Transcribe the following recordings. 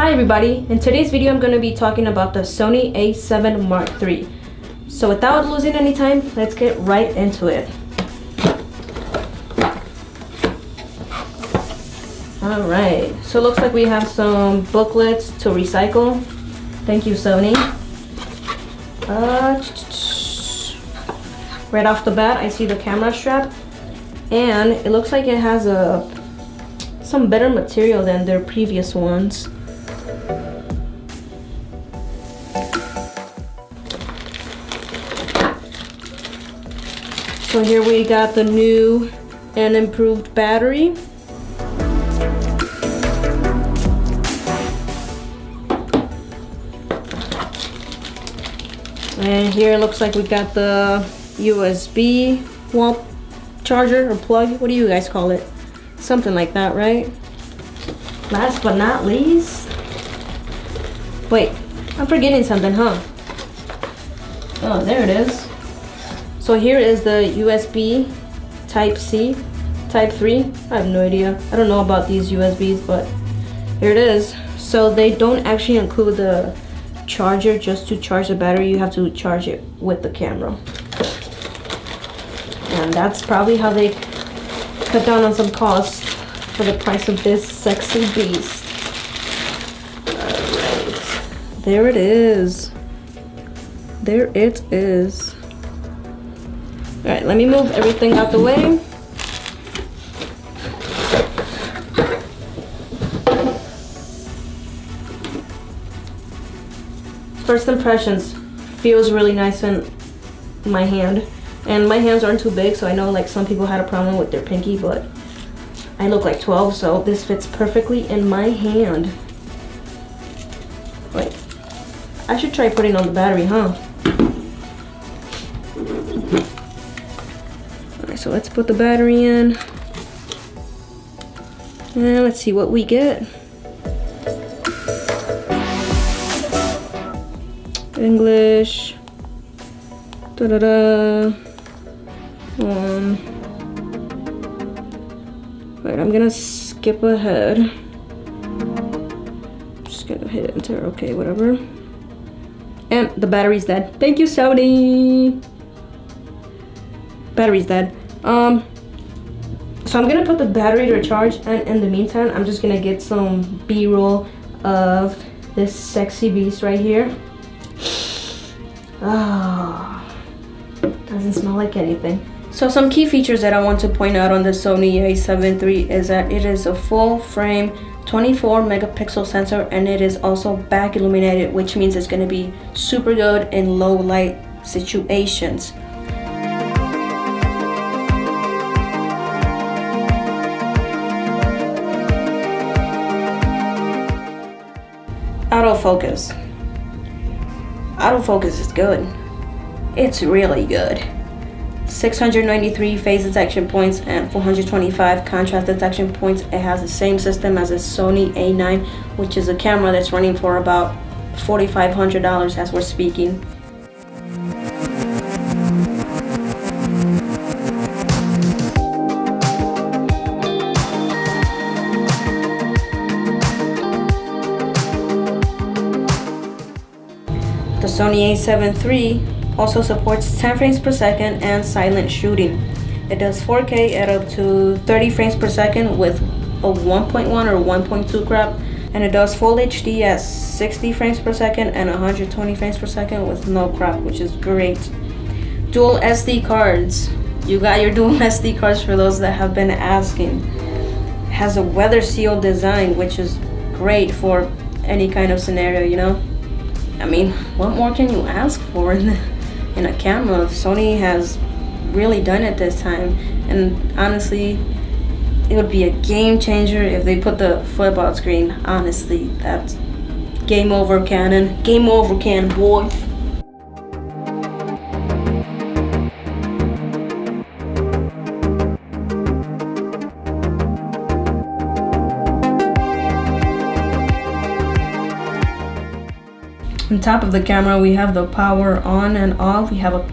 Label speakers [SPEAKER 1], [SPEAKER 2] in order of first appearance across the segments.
[SPEAKER 1] Hi everybody, in today's video I'm going to be talking about the Sony A7 Mark III. So without losing any time, let's get right into it. Alright, so it looks like we have some booklets to recycle. Thank you, Sony. Right off the bat I see the camera strap, and it looks like it has some better material than their previous ones. So here we got the new and improved battery. And here it looks like we got the USB wall charger or plug. What do you guys call it? Something like that, right? Last but not least, wait, I'm forgetting something, huh? Oh, there it is. So here is the USB Type-C, Type 3. I have no idea. I don't know about these USBs, but here it is. So they don't actually include the charger just to charge the battery. You have to charge it with the camera. And that's probably how they cut down on some costs for the price of this sexy beast. Alright. There it is. There it is. Alright, let me move everything out the way. First impressions, feels really nice in my hand. And my hands aren't too big, so I know like some people had a problem with their pinky, but I look like 12, so this fits perfectly in my hand. Wait, I should try putting on the battery, huh? So let's put the battery in, and let's see what we get. English. Da-da-da. Wait, I'm gonna skip ahead. Just gonna hit enter. Okay, whatever. And the battery's dead. Thank you, Sony. Battery's dead. So I'm gonna put the battery to charge, and in the meantime I'm just gonna get some B-roll of this sexy beast right here. Ah, doesn't smell like anything. So some key features that I want to point out on the Sony A7 III is that it is a full frame 24 megapixel sensor, and it is also back illuminated, which means it's gonna be super good in low light situations. Autofocus. Autofocus is good. It's really good. 693 phase detection points and 425 contrast detection points. It has the same system as a Sony A9, which is a camera that's running for about $4,500 as we're speaking. The Sony A7 III also supports 10 frames per second and silent shooting. It does 4K at up to 30 frames per second with a 1.1 or 1.2 crop, and it does full HD at 60 frames per second and 120 frames per second with no crop, which is great. Dual SD cards. You got your dual SD cards for those that have been asking. It has a weather seal design, which is great for any kind of scenario, you know? I mean, what more can you ask for in a camera? Sony has really done it this time, and honestly, it would be a game changer if they put the flip out screen. Honestly, that's game over, Canon. Game over, Canon boys. On top of the camera, we have the power on and off. We have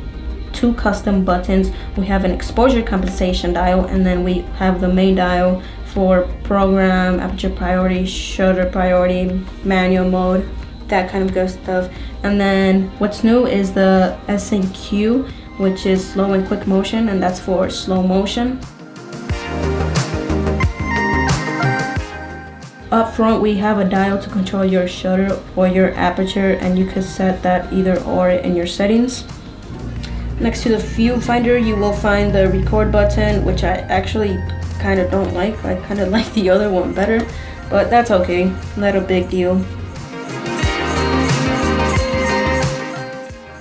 [SPEAKER 1] two custom buttons. We have an exposure compensation dial, and then we have the main dial for program, aperture priority, shutter priority, manual mode, that kind of good stuff. And then what's new is the S&Q, which is slow and quick motion, and that's for slow motion. Up front, we have a dial to control your shutter or your aperture, and you can set that either or in your settings. Next to the viewfinder, you will find the record button, which I actually kind of don't like. I kind of like the other one better, but that's okay, not a big deal.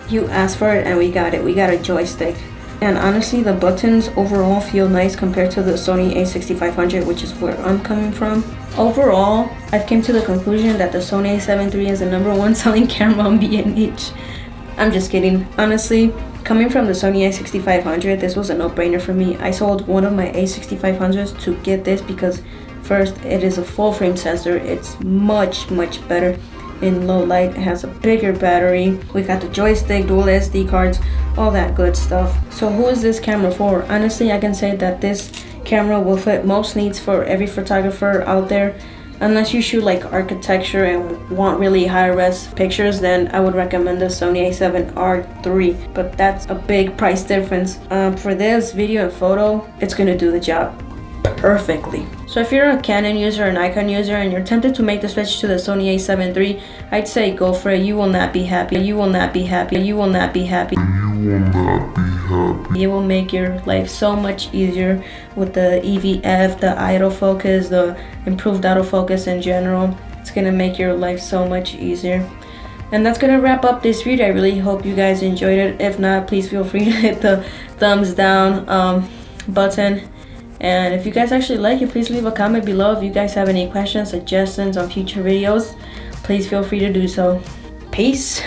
[SPEAKER 1] You asked for it and we got it. We got a joystick. And honestly, the buttons overall feel nice compared to the Sony A6500, which is where I'm coming from. Overall, I've came to the conclusion that the Sony A7 III is the #1 selling camera on B&H. I'm just kidding. Honestly, coming from the Sony A6500, this was a no-brainer for me. I sold one of my A6500s to get this because first, it is a full-frame sensor. It's much better in low light. It has a bigger battery. We got the joystick, dual SD cards, all that good stuff. So who is this camera for? Honestly, I can say that this camera will fit most needs for every photographer out there. Unless you shoot like architecture and want really high-res pictures, then I would recommend the Sony A7III, but that's a big price difference. For this video and photo, it's gonna do the job perfectly. So if you're a Canon user or Nikon user and you're tempted to make the switch to the Sony A7 III, I'd say go for it. You will not be happy. You will not be happy. You will not be happy. You will not be happy. It will make your life so much easier with the EVF, the autofocus, the improved autofocus in general. It's gonna make your life so much easier. And that's gonna wrap up this video. I really hope you guys enjoyed it. If not, please feel free to hit the thumbs down button. And if you guys actually like it, please leave a comment below. If you guys have any questions, suggestions on future videos, please feel free to do so. Peace.